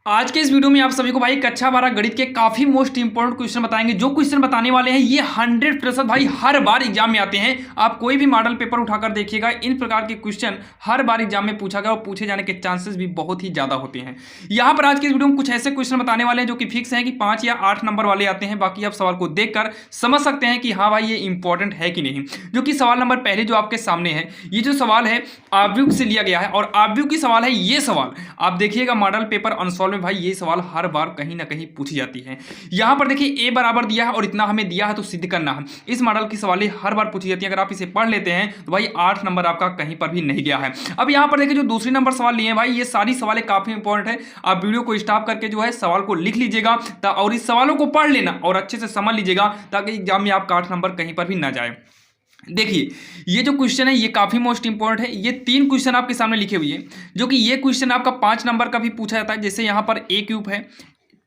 आज के इस वीडियो में आप सभी को भाई कक्षा 12 गणित के काफी मोस्ट इंपोर्टेंट क्वेश्चन बताएंगे। जो क्वेश्चन बताने वाले हैं ये 100% भाई हर बार एग्जाम में आते हैं। आप कोई भी मॉडल पेपर उठाकर देखिएगा, इन प्रकार के क्वेश्चन हर बार एग्जाम में पूछा गया और पूछे जाने के चांसेस भी बहुत ही ज्यादा होते हैं। यहाँ पर आज के इस वीडियो में कुछ ऐसे क्वेश्चन बताने वाले हैं जो कि फिक्स है कि 5 या 8 नंबर वाले आते हैं। बाकी आप सवाल को देखकर समझ सकते हैं कि हाँ भाई ये इंपॉर्टेंट है कि नहीं। जो कि सवाल नंबर पहले जो आपके सामने है, ये जो सवाल है आव्यूह से लिया गया है और आव्यूह की सवाल है। ये सवाल आप देखिएगा मॉडल पेपर अनसॉल्व में भाई ये सवाल हर बार कहीं ना कहीं पूछी जाती है। यहां पर देखिए a बराबर दिया है और इतना हमें दिया है तो सिद्ध करना है। इस मॉडल की सवालें हर बार पूछी जाती है। अगर आप इसे पढ़ लेते हैं तो भाई 8 नंबर आपका कहीं पर भी नहीं गया है। अब यहां पर देखिए जो दूसरी नंबर सवाल लिए हैं भाई, ये सारी सवालें काफी इंपॉर्टेंट है। आप वीडियो को स्टॉप करके जो है सवाल को लिख लीजिएगा और इस सवालों को पढ़ लेना और अच्छे से समझ लीजिएगा ताकि एग्जाम में आपका 8 नंबर कहीं पर भी ना जाए। देखिए ये जो क्वेश्चन है ये काफी मोस्ट इंपॉर्टेंट है। ये 3 क्वेश्चन आपके सामने लिखे हुए हैं, जो कि ये क्वेश्चन आपका 5 नंबर का भी पूछा जाता है। जैसे यहाँ पर a क्यूब है,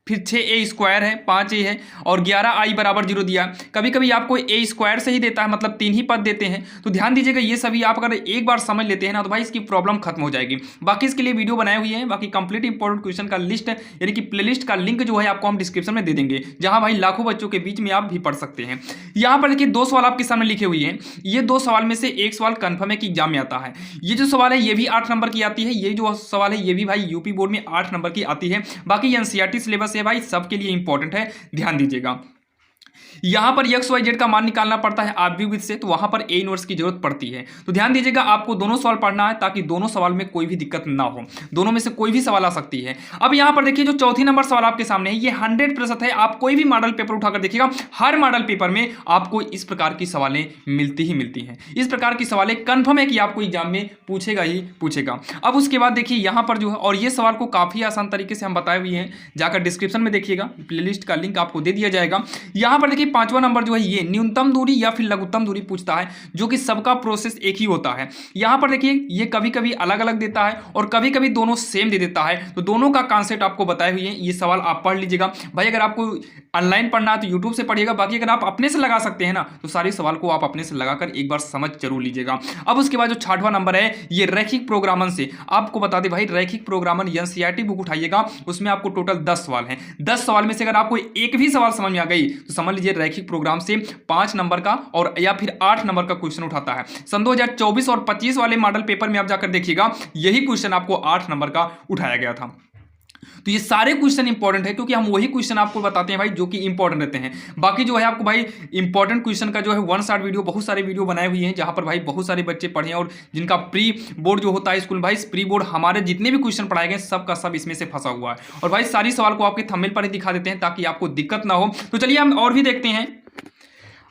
फिर 6a स्क्वायर है, 5a है और 11i बराबर 0 दिया। कभी कभी आपको a स्क्वायर से ही देता है, मतलब 3 ही पद देते हैं। तो ध्यान दीजिएगा, ये सभी आप अगर एक बार समझ लेते हैं ना तो भाई इसकी प्रॉब्लम खत्म हो जाएगी। बाकी इसके लिए वीडियो बनाए हुए हैं, बाकी कंप्लीट इंपॉर्टेंट क्वेश्चन का लिस्ट यानी कि प्लेलिस्ट का लिंक जो है आपको हम डिस्क्रिप्शन में दे देंगे, जहां भाई लाखों बच्चों के बीच में आप भी पढ़ सकते हैं। यहाँ पर देखिए 2 सवाल आपके सामने लिखे हुए हैं। ये 2 सवाल में से एक सवाल कन्फर्म है कि एग्जाम में आता है। ये जो सवाल है ये भी 8 नंबर की आती है। ये जो सवाल है ये भी भाई यूपी बोर्ड में 8 नंबर की आती है। बाकी एनसीईआरटी सिलेबस है भाई, सबके लिए इंपॉर्टेंट है, ध्यान दीजिएगा। यहां पर एक्स वाई जेड का मान निकालना पड़ता है आव्यूह से, तो वहां पर ए इनवर्स की जरूरत पड़ती है। तो ध्यान दीजिएगा, आपको दोनों सवाल पढ़ना है ताकि दोनों सवाल में कोई भी दिक्कत ना हो। दोनों में से कोई भी सवाल आ सकती है। अब यहां पर देखिए जो चौथी नंबर सवाल आपके सामने है ये 100% है। आप कोई भी मॉडल पेपर उठाकर देखिएगा, हर मॉडल पेपर में आपको इस प्रकार की सवालें मिलती ही मिलती हैं। इस प्रकार की सवालें कंफर्म है कि आपको एग्जाम में पूछेगा ही पूछेगा। अब उसके बाद देखिए यहां पर जो है, और ये सवाल को काफी आसान तरीके से हम बताए हुए हैं, जाकर डिस्क्रिप्शन में देखिएगा, प्लेलिस्ट का लिंक आपको दे दिया जाएगा। यहां पर देखिए 5वां नंबर जो है ये न्यूनतम दूरी या फिर लघुत्तम दूरी पूछता है, जो कि सबका प्रोसेस एक ही होता है। यहां पर देखिए ये कभी कभी अलग अलग देता है और कभी कभी दोनों सेम दे देता है। तो दोनों का कॉन्सेप्ट आपको बताए हुए हैं। ये सवाल आप पढ़ लीजिएगा भाई। अगर आपको ऑनलाइन पढ़ना है तो यूट्यूब से पढ़िएगा, बाकी अगर आप अपने से लगा सकते हैं ना तो सारे सवाल को आप अपने से लगाकर एक बार समझ जरूर लीजिएगा। अब उसके बाद जो 6वां नंबर है ये रैखिक प्रोग्रामन से, आपको बता दें भाई रैखिक प्रोग्रामन एनसीईआरटी बुक उठाइएगा, उसमें आपको टोटल 10 सवाल हैं। 10 सवाल में से अगर आपको एक भी सवाल समझ में आ गई तो समझ लीजिए रैखिक प्रोग्राम से 5 नंबर का और या फिर 8 नंबर का क्वेश्चन उठाता है। सन 2024 और 25 वाले मॉडल पेपर में आप जाकर देखिएगा, यही क्वेश्चन आपको 8 नंबर का उठाया गया था। तो ये सारे क्वेश्चन इंपॉर्टेंट है क्योंकि हम वही क्वेश्चन आपको बताते हैं भाई जो कि इंपॉर्टेंट रहते हैं। बाकी जो है आपको भाई इंपॉर्टेंट क्वेश्चन का जो है 1 शॉट वीडियो, बहुत सारे वीडियो बनाए हुए हैं जहां पर भाई बहुत सारे बच्चे पढ़े हैं और जिनका प्री बोर्ड जो होता है स्कूल, भाई प्री बोर्ड हमारे जितने भी क्वेश्चन पढ़ाए गए सब का सब इसमें से फंसा हुआ है। और भाई सारी सवाल को आपके थंबनेल पर ही दिखा देते हैं ताकि आपको दिक्कत ना हो। तो चलिए हम और भी देखते हैं।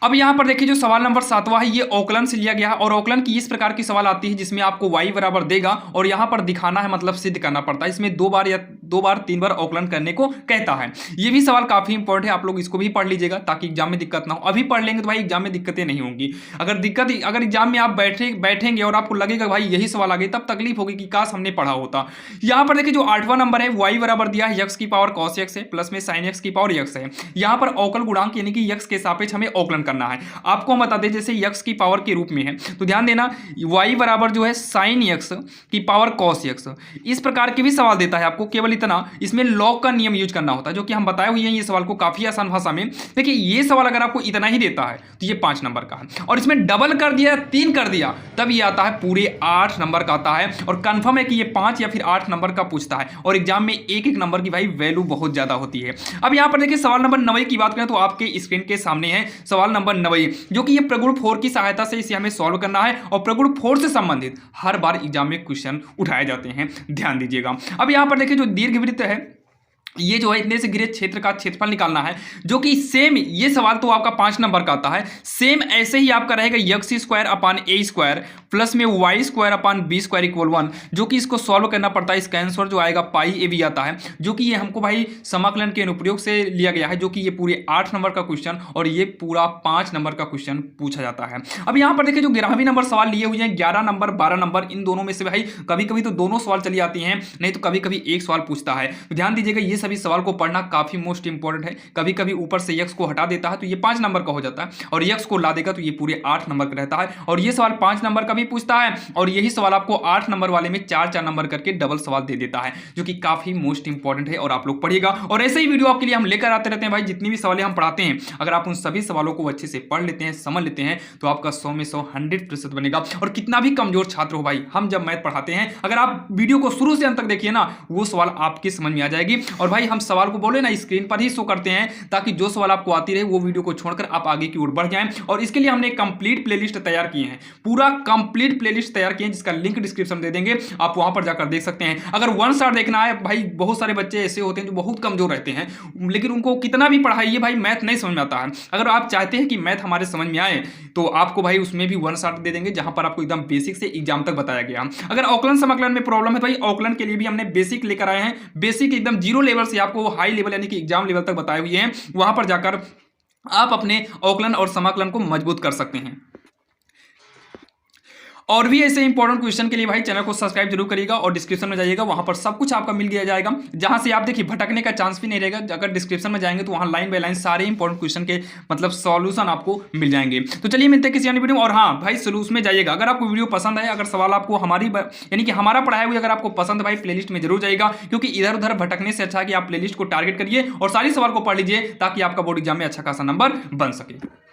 अब यहां पर देखिए जो सवाल नंबर 7वां है ये औकलन से लिया गया है और औकलन की इस प्रकार की सवाल आती है जिसमें आपको y बराबर देगा और यहां पर दिखाना है, मतलब सिद्ध करना पड़ता है। इसमें 2 बार या 2 बार 3 बार औकलन करने को कहता है। ये भी सवाल काफी इंपॉर्टेंट है, आप लोग इसको भी पढ़ लीजिएगा ताकि एग्जाम में दिक्कत ना हो। अभी पढ़ लेंगे तो भाई एग्जाम में दिक्कतें नहीं होंगी। अगर एग्जाम में आप बैठेंगे और आपको लगेगा भाई यही सवाल आ गए, तब तकलीफ होगी कि काश हमने पढ़ा होता। यहां पर देखिए जो 8वां नंबर है y बराबर दिया है x की पावर cos x है प्लस में sin x की पावर x है। यहां पर अवकल गुणांक यानी कि x के सापेक्ष हमें औकलन करना है। आपको हम बता दें जैसे x की पावर के रूप में है तो ध्यान देना y बराबर जो है sin x की पावर cos x, इस प्रकार के भी सवाल देता है आपको। केवल इतना इसमें लॉग का नियम यूज करना होता है, जो कि हम बताए हुए हैं ये सवाल को काफी आसान भाषा में। देखिए ये सवाल अगर आपको इतना ही देता है तो ये 5 नंबर का है, और इसमें डबल कर दिया 3 कर दिया तब ये आता है पूरे 8 नंबर का आता है। और कंफर्म है कि ये 5 या फिर 8 नंबर का पूछता है और एग्जाम में एक एक नंबर की भाई वैल्यू बहुत ज्यादा होती है। अब यहां पर देखिए सवाल नंबर 9 की बात करें तो आपके स्क्रीन के सामने है सवाल नंबर 9, जो कि ये प्रगुण 4 की सहायता से इसे हमें सॉल्व करना है और प्रगुण 4 से संबंधित हर बार एग्जाम में क्वेश्चन उठाए जाते हैं, ध्यान दीजिएगा। अब यहां पर देखिए जो दीर्घवृत्त है ये जो है इतने से घिरे क्षेत्र का क्षेत्रफल निकालना है, जो कि सेम ये सवाल तो आपका 5 नंबर का आता है। सेम ऐसे ही आपका रहेगा x square upon a square plus में y square upon b square equal 1, जो कि इसको सॉल्व करना पड़ता है। इसका आंसर जो आएगा पाई ए भी आता है, जो कि ये हमको भाई समाकलन के अनुप्रयोग से लिया गया है, जो कि ये पूरे 8 नंबर का क्वेश्चन और ये पूरा 5 नंबर का क्वेश्चन पूछा जाता है। अब यहाँ पर देखिए जो 11वीं नंबर सवाल लिए हुए हैं 11 नंबर 12 नंबर, इन दोनों में से भाई कभी कभी तो दोनों सवाल चली आती हैं, नहीं तो कभी कभी एक सवाल पूछता है। तो ध्यान दीजिएगा ये सभी सवाल को पढ़ना काफी मोस्ट इंपॉर्टेंट है। कभी कभी ऊपर से x को हटा देता है तो ये 5 नंबर का हो जाता है और x को ला देगा तो ये पूरे 8 नंबर का रहता है। और ये सवाल 5 नंबर का भी पूछता है और यही सवाल आपको 8 नंबर वाले में 4 नंबर करके डबल सवाल दे देता है, जो कि काफी मोस्ट इंपॉर्टेंट है और आप लोग पढ़िएगा। और ऐसे ही वीडियो आपके लिए हम लेकर आते रहते हैं भाई। जितनी भी सवालें हम पढ़ाते हैं, अगर आप उन सभी सवालों को अच्छे से पढ़ लेते हैं, समझ लेते हैं, तो आपका 100 में 100 100% बनेगा। और कितना भी कमजोर छात्र हो भाई, हम जब मैथ पढ़ाते हैं, अगर आप वीडियो को शुरू से अंत तक देखिए ना, वो सवाल आपकी समझ में आ जाएगी। और भाई हम सवाल को बोले ना स्क्रीन पर ही शो करते हैं, ताकि जो सवाल आपको आती रहे वो वीडियो को छोड़कर आप आगे की ओर बढ़ जाएं। और इसके लिए हमने एक कंप्लीट प्लेलिस्ट तैयार की है, पूरा कंप्लीट प्लेलिस्ट तैयार किए हैं, जिसका लिंक डिस्क्रिप्शन दे देंगे, आप वहां पर जाकर देख सकते हैं। अगर वन शॉट देखना है भाई, बहुत सारे बच्चे ऐसे होते हैं जो बहुत कमजोर रहते हैं, लेकिन उनको कितना भी पढ़ाइए भाई मैथ नहीं समझ में आता है। अगर आप चाहते हैं कि मैथ हमारे समझ में आए, तो आपको भाई उसमें भी वन शॉट दे देंगे, जहां पर आपको एकदम बेसिक से एग्जाम तक बताया गया। अगर अवकलन समाकलन में प्रॉब्लम है भाई, अवकलन के लिए भी हमने बेसिक लेकर आए हैं, बेसिक एकदम जीरो लेवल से आपको हाई लेवल यानी कि एग्जाम लेवल तक बताए हुए हैं। वहां पर जाकर आप अपने अवकलन और समाकलन को मजबूत कर सकते हैं। और भी ऐसे इंपॉर्टेंट क्वेश्चन के लिए भाई चैनल को सब्सक्राइब जरूर करिएगा और डिस्क्रिप्शन में जाइएगा, वहां पर सब कुछ आपका मिल गया जाएगा, जहां से आप देखिए भटकने का चांस भी नहीं रहेगा। अगर डिस्क्रिप्शन में जाएंगे तो वहां लाइन बाय लाइन सारे इंपॉर्टेंट क्वेश्चन के मतलब सॉल्यूशन आपको मिल जाएंगे। तो चलिए मिलते हैं किसी अन्य वीडियो में। और हाँ भाई सॉल्यूशन में जाइएगा, अगर आपको वीडियो पसंद है, अगर सवाल आपको हमारी यानी कि हमारा पढ़ाया हुआ अगर आपको पसंद है भाई, प्लेलिस्ट में जरूर जाइएगा, क्योंकि इधर उधर भटकने से अच्छा है कि आप प्लेलिस्ट को टारगेट करिए और सारी सवाल को पढ़ लीजिए, ताकि आपका बोर्ड एग्जाम में अच्छा खासा नंबर बन सके।